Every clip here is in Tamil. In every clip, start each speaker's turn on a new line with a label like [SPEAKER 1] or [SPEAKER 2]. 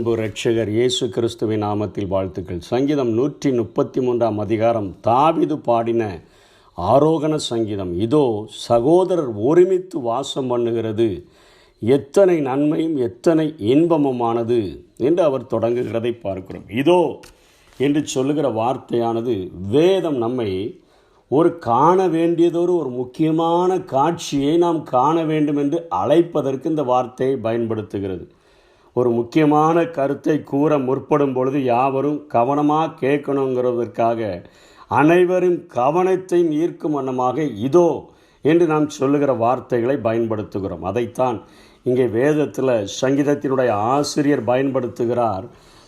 [SPEAKER 1] அன்பு இரட்சகர் இயேசு கிறிஸ்துவின் நாமத்தில் வாழ்த்துக்கள். சங்கீதம் 133 அதிகாரம் தாவீது பாடின ஆரோகண சங்கீதம். இதோ சகோதரர் ஒருமித்து வாசம் பண்ணுகிறது, எத்தனை நன்மையும் எத்தனை இன்பமுமானது என்று அவர் தொடங்குகிறதை பார்க்கிறோம். இதோ என்று சொல்லுகிற வார்த்தையானது வேதம் நம்மை காண வேண்டியதொரு முக்கியமான காட்சியை நாம் காண வேண்டும் என்று அழைப்பதற்கு இந்த வார்த்தையை பயன்படுத்துகிறது. ஒரு முக்கியமான கருத்தை கூற முற்படும் பொழுது யாவரும் கவனமாக கேட்கணுங்கிறதற்காக அனைவரும் கவனத்தையும் ஈர்க்கும் வண்ணமாக இதோ என்று நாம் சொல்லுகிற வார்த்தைகளை பயன்படுத்துகிறோம். அதைத்தான் இங்கே வேதத்தில் சங்கீதத்தினுடைய ஆசிரியர் பயன்படுத்துகிறார்.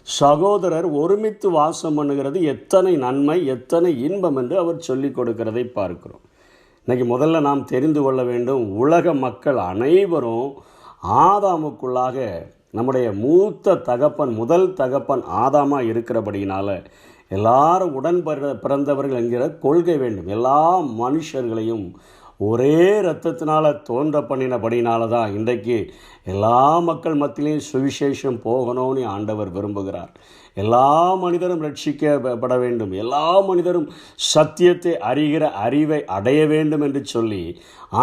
[SPEAKER 1] சகோதரர் ஒருமித்து வாசம் பண்ணுகிறது, எத்தனை நன்மை எத்தனை இன்பம் என்று அவர் சொல்லிக் கொடுக்கிறதை பார்க்கிறோம். இன்றைக்கி முதல்ல நாம் தெரிந்து கொள்ள வேண்டும், உலக மக்கள் அனைவரும் ஆதாமுக்குள்ளாக நம்முடைய மூத்த தகப்பன் முதல் தகப்பன் ஆதாமாக இருக்கிறபடியினால் எல்லாரும் உடன் பிறந்தவர்கள் என்கிற கொள்கை வேண்டும். எல்லா மனுஷர்களையும் ஒரே இரத்தத்தினால் தோன்ற பண்ணினபடினால தான் இன்றைக்கு எல்லா மக்கள் மத்தியிலையும் சுவிசேஷம் போகணும்னு ஆண்டவர் விரும்புகிறார். எல்லா மனிதரும் ரட்சிக்கப்பட வேண்டும், எல்லா மனிதரும் சத்தியத்தை அறிகிற அறிவை அடைய வேண்டும் என்று சொல்லி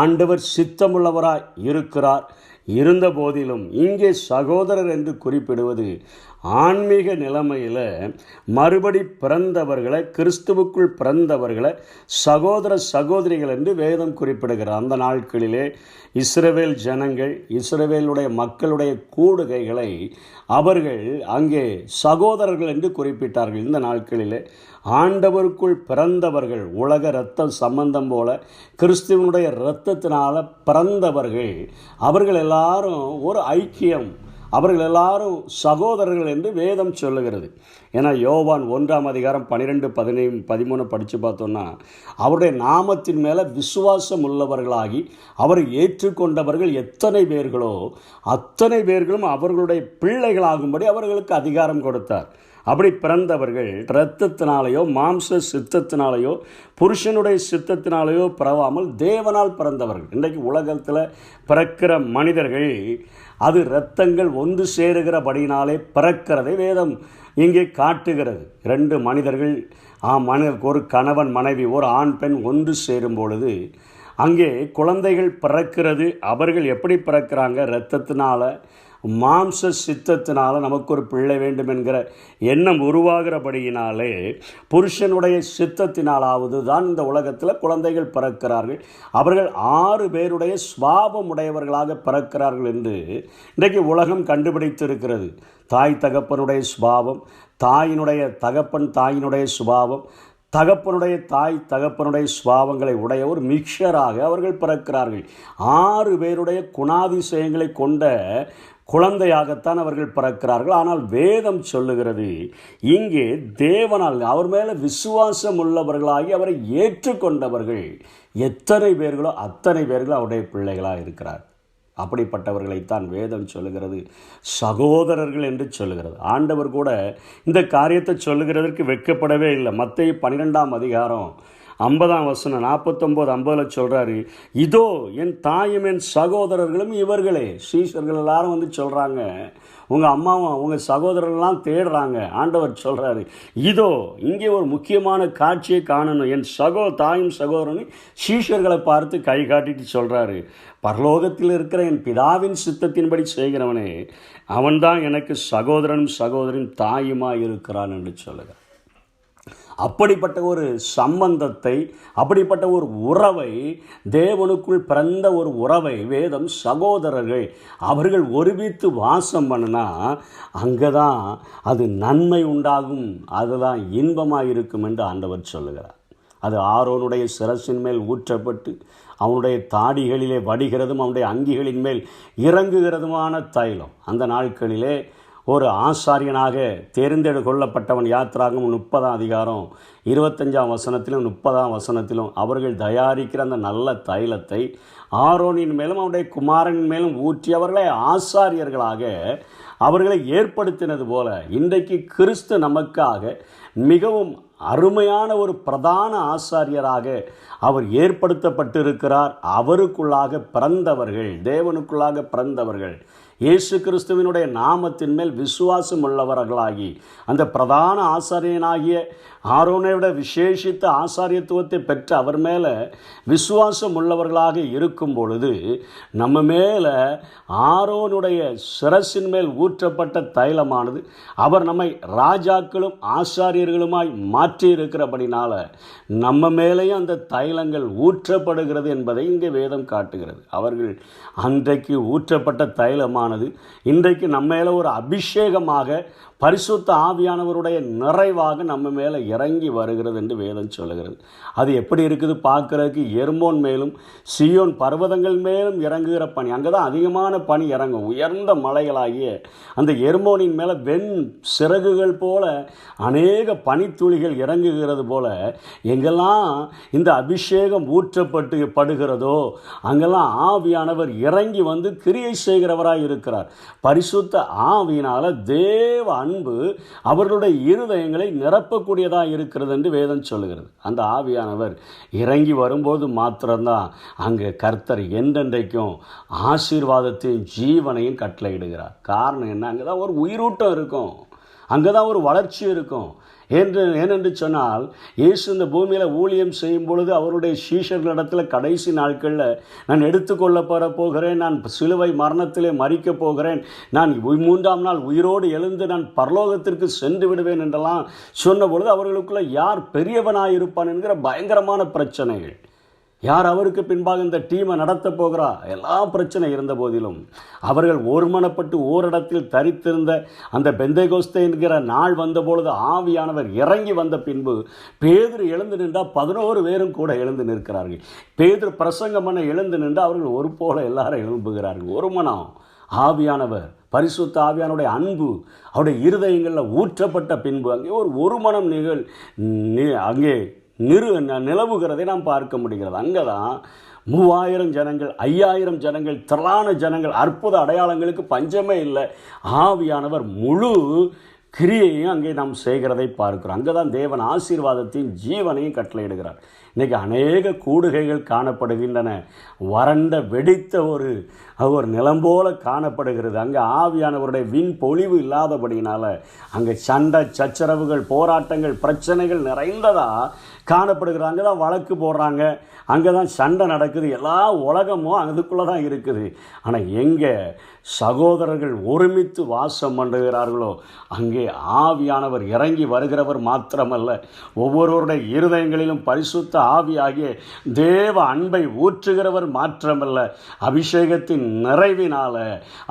[SPEAKER 1] ஆண்டவர் சித்தமுள்ளவராய் இருக்கிறார். இருந்த போதிலும் இங்கே சகோதரர் என்று குறிப்பிடுவது ஆன்மீக நிலைமையில் மறுபடி பிறந்தவர்களை, கிறிஸ்துவுக்குள் பிறந்தவர்களை சகோதர சகோதரிகள் என்று வேதம் குறிப்பிடுகிறார். அந்த நாட்களிலே இஸ்ரவேல் ஜனங்கள், இஸ்ரவேலுடைய மக்களுடைய கூடுகைகளை அவர்கள் அங்கே சகோதரர்கள் என்று குறிப்பிட்டார்கள். இந்த நாட்களிலே ஆண்டவருக்குள் பிறந்தவர்கள், உலக இரத்த சம்பந்தம் போல கிறிஸ்துவனுடைய இரத்தத்தினால் பிறந்தவர்கள், அவர்கள் எல்லாரும் ஒரு ஐக்கியம், அவர்கள் எல்லாரும் சகோதரர்கள் என்று வேதம் சொல்லுகிறது. ஏன்னா யோவான் 1 அதிகாரம் 12, 13 படித்து பார்த்தோன்னா, அவருடைய நாமத்தின் மேலே விசுவாசம் உள்ளவர்களாகி அவரை ஏற்றுக்கொண்டவர்கள் எத்தனை பேர்களோ அத்தனை பேர்களும் அவர்களுடைய பிள்ளைகளாகும்படி அவர்களுக்கு அதிகாரம் கொடுத்தார். அப்படி பிறந்தவர்கள் இரத்தத்தினாலேயோ மாம்ச சித்தத்தினாலேயோ புருஷனுடைய சித்தத்தினாலேயோ பிறவாமல் தேவனால் பிறந்தவர்கள். இன்றைக்கு உலகத்தில் பிறக்கிற மனிதர்கள் அது இரத்தங்கள் ஒன்று சேருகிறபடினாலே பிறக்கிறதை வேதம் இங்கே காட்டுகிறது. 2 மனிதர்கள், ஒரு கணவன் மனைவி, ஒரு ஆண் பெண் ஒன்று சேரும் பொழுது அங்கே குழந்தைகள் பிறக்கிறது. அவர்கள் எப்படி பிறக்கிறாங்க? இரத்தத்தினால் மாம்ச சித்தத்தினால் நமக்கு ஒரு பிள்ளை வேண்டும் என்கிற எண்ணம் உருவாகிறபடியினாலே புருஷனுடைய சித்தத்தினாலாவது தான் இந்த உலகத்தில் குழந்தைகள் பிறக்கிறார்கள். அவர்கள் 6 பேருடைய சுபாவம் உடையவர்களாக பிறக்கிறார்கள் என்று இன்றைக்கு உலகம் கண்டுபிடித்திருக்கிறது. தாய் தகப்பனுடைய சுபாவம், தாயினுடைய தகப்பன் தாயினுடைய சுபாவம், தகப்பனுடைய தாய் தகப்பனுடைய சுபாவங்களை உடைய ஒரு மிக்சராக அவர்கள் பிறக்கிறார்கள். 6 பேருடைய குணாதிசயங்களை கொண்ட குழந்தையாகத்தான் அவர்கள் பிறக்கிறார்கள். ஆனால் வேதம் சொல்லுகிறது, இங்கே தேவனால் அவர் மேலே விசுவாசம் உள்ளவர்களாகி அவரை ஏற்றுக்கொண்டவர்கள் எத்தனை பேர்களோ அத்தனை பேர்களும் அவருடைய பிள்ளைகளாக இருக்கிறார். அப்படிப்பட்டவர்களைத்தான் வேதம் சொல்லுகிறது சகோதரர்கள் என்று சொல்லுகிறது. ஆண்டவர் கூட இந்த காரியத்தை சொல்லுகிறதற்கு வெட்கப்படவே இல்லை. மத்தேயு 12 அதிகாரம் 50 49, 50 சொல்கிறாரு, இதோ என் தாயும் என் சகோதரர்களும் இவர்களே. சீஷர்கள் எல்லாரும் வந்து சொல்கிறாங்க, உங்கள் அம்மாவும் உங்கள் சகோதரர்கள்லாம் தேடுறாங்க. ஆண்டவர் சொல்கிறாரு, இதோ இங்கே ஒரு முக்கியமான காட்சியை காணணும். என் தாயும் சகோதரனும் சீஷர்களை பார்த்து கை காட்டிட்டு சொல்கிறாரு, பரலோகத்தில் இருக்கிற என் பிதாவின் சித்தத்தின்படி செய்கிறவனே அவன்தான் எனக்கு சகோதரனும் சகோதரின் தாயுமாய் இருக்கிறான் என்று சொல்லுகிறார். அப்படிப்பட்ட ஒரு சம்பந்தத்தை, அப்படிப்பட்ட ஒரு உறவை, தேவனுக்குள் பிறந்த ஒரு உறவை வேதம் சகோதரர்கள் அவர்கள் ஒருமித்து வாசம் பண்ணினா அங்கே தான் அது நன்மை உண்டாகும், அதுதான் இன்பமாக இருக்கும் என்று ஆண்டவர் சொல்லுகிறார். அது ஆரோனுடைய சிரசின் மேல் ஊற்றப்பட்டு அவனுடைய தாடிகளிலே வடிகிறதும் அவனுடைய அங்கிகளின் மேல் இறங்குகிறதுமான தைலம். அந்த நாட்களிலே ஒரு ஆசாரியனாக தேர்ந்தெடு கொள்ளப்பட்டவன். யாத்திராகமம் 30 அதிகாரம் 25 30 அவர்கள் தயாரிக்கிற அந்த நல்ல தைலத்தை ஆரோனின் மேலும் அவருடைய குமாரனின் மேலும் ஊற்றி அவர்களை ஆசாரியர்களாக அவர்களை ஏற்படுத்தினது போல இன்றைக்கு கிறிஸ்து நமக்காக மிகவும் அருமையான ஒரு பிரதான ஆசாரியராக அவர் ஏற்படுத்தப்பட்டிருக்கிறார். அவருக்குள்ளாக பிறந்தவர்கள், தேவனுக்குள்ளாக பிறந்தவர்கள் இயேசு கிறிஸ்துவினுடைய நாமத்தின் மேல் விசுவாசம் உள்ளவர்களாகி அந்த பிரதான ஆசாரியனாகிய ஆரோனை விட விசேஷித்த ஆசாரியத்துவத்தை பெற்ற அவர் மேலே விசுவாசம் உள்ளவர்களாக இருக்கும் பொழுது நம்ம மேலே ஆரோனுடைய சிரசின் மேல் ஊற்றப்பட்ட தைலமானது அவர் நம்மை ராஜாக்களும் ஆசாரியர்களுமாய் மாற்றி இருக்கிறபடினால நம்ம மேலேயும் அந்த தைலங்கள் ஊற்றப்படுகிறது என்பதை இங்கே வேதம் காட்டுகிறது. அவர்கள் அன்றைக்கு ஊற்றப்பட்ட தைலமானது இன்றைக்கு நம்ம மேலே ஒரு அபிஷேகமாக பரிசுத்த ஆவியானவருடைய நிறைவாக நம்ம மேலே இறங்கி வருகிறது என்று வேதம் சொல்லுகிறது. அது எப்படி இருக்குது பார்க்குறதுக்கு எர்மோன் மேலும் சியோன் பர்வதங்கள் மேலும் இறங்குகிற பனி, அங்கே தான் அதிகமான பனி இறங்கும். உயர்ந்த மலைகளாகிய அந்த எர்மோனின் மேலே வெண் சிறகுகள் போல அநேக பனித்துளிகள் இறங்குகிறது போல எங்கெல்லாம் இந்த அபிஷேகம் ஊற்றப்படுகிறதோ அங்கெல்லாம் ஆவியானவர் இறங்கி வந்து கிரியை செய்கிறவராய் இருக்கிறார். பரிசுத்த ஆவியினால் தேவ அன்பு அவர்களுடைய இருதயங்களை நிரப்பக்கூடியதாக இருக்கிறது என்று வேதம் சொல்லுகிறது. அந்த ஆவியானவர் இறங்கி வரும்போது மாத்திரம்தான் அங்கே கர்த்தர் என்றென்றைக்கும் ஆசீர்வாதத்தையும் ஜீவனையும் கட்டளையிடுகிறார். காரணம் என்ன? அங்கே தான் ஒரு உயிரூட்டம் இருக்கும், அங்கே தான் ஒரு வளர்ச்சி இருக்கும். ஏனென்று சொன்னால் இயேசு இந்த பூமியில் ஊழியம் செய்யும் பொழுது அவருடைய சீஷர்களிடத்தில் கடைசி நாட்களில் நான் எடுத்துக்கொள்ளப்பட போகிறேன், நான் சிலுவை மரணத்திலே மரிக்கப் போகிறேன், நான் 3ஆம் நாள் உயிரோடு எழுந்து நான் பரலோகத்திற்கு சென்று விடுவேன் என்றெல்லாம் சொன்ன பொழுது அவர்களுக்குள்ள யார் பெரியவனாயிருப்பான் என்கிற பயங்கரமான பிரச்சனைகள். யார் அவருக்கு பின்பாக இந்த டீமை நடத்த போகிறா எல்லா பிரச்சனை இருந்த போதிலும் அவர்கள் ஒருமனப்பட்டு ஓரிடத்தில் தரித்திருந்த அந்த பெந்தைகோஸ்தே என்கிற நாள் வந்தபொழுது ஆவியானவர் இறங்கி வந்த பின்பு பேதுரு எழுந்து நின்றால் 11 பேரும் கூட எழுந்து நிற்கிறார்கள். பேதுரு பிரசங்கம் பண்ண எழுந்து நின்றால் அவர்கள் ஒரு போல எல்லாரும் எழும்புகிறார்கள். ஒரு மனம் ஆவியானவர் பரிசுத்த ஆவியானுடைய அன்பு அவருடைய இருதயங்களில் ஊற்றப்பட்ட பின்பு அங்கே ஒரு மனம் அங்கே நிலவுகிறதை நாம் பார்க்க முடிகிறது. அங்கே தான் 3000 ஜனங்கள் 5000 ஜனங்கள் திரளான ஜனங்கள், அற்புத அடையாளங்களுக்கு பஞ்சமே இல்லை. ஆவியானவர் முழு கிரியையும் அங்கே நாம் செய்கிறதை பார்க்கிறோம். அங்கே தான் தேவன் ஆசீர்வாதத்தையும் ஜீவனையும் கட்டளையிடுகிறார். இன்றைக்கி அநேக கூடுகைகள் காணப்படுகின்றன. வறண்ட வெடித்த ஒரு நிலம் போல காணப்படுகிறது. அங்கே ஆவியானவருடைய விண் பொழிவு இல்லாதபடியினால் அங்கே சண்டை சச்சரவுகள் போராட்டங்கள் பிரச்சனைகள் நிறைந்ததாக காணப்படுகிறது. அங்கே தான் வழக்கு போடுறாங்க, அங்கே தான் சண்டை நடக்குது. எல்லா உலகமும் அதுக்குள்ளே தான் இருக்குது. ஆனால் எங்கே சகோதரர்கள் ஒருமித்து வாசம் பண்ணுகிறார்களோ அங்கே ஆவியானவர் இறங்கி வருகிறவர் மாத்திரமல்ல, ஒவ்வொருவருடைய இருதயங்களிலும் பரிசுத்த ஆவியாகிய தேவ அன்பை ஊற்றுகிறவர் மாத்திரமல்ல, அபிஷேகத்தின் நிறைவினால்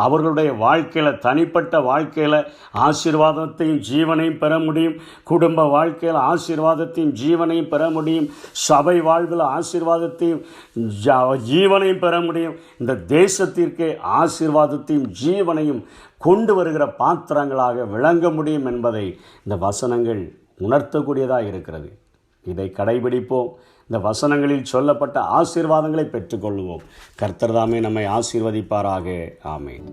[SPEAKER 1] அவர்களுடைய வாழ்க்கையில் தனிப்பட்ட வாழ்க்கையில் ஆசீர்வாதத்தையும் ஜீவனையும் பெற முடியும். குடும்ப வாழ்க்கையில் ஆசீர்வாதத்தையும் ஜீவனையும் பெற முடியும். சபை வாழ்வில் ஆசீர்வாதத்தையும் ஜீவனையும் பெற முடியும். இந்த தேசத்திற்கே ஆசீர்வாதத்தையும் ஜீவனையும் கொண்டு வருகிற பாத்திரங்களாக விளங்க முடியும் என்பதை இந்த வசனங்கள் உணர்த்தக்கூடியதாக இருக்கிறது. இதை கடைபிடிப்போம். இந்த வசனங்களில் சொல்லப்பட்ட ஆசீர்வாதங்களை பெற்றுக்கொள்வோம். கர்த்தர் தாமே நம்மை ஆசீர்வதிப்பாராக. ஆமென்.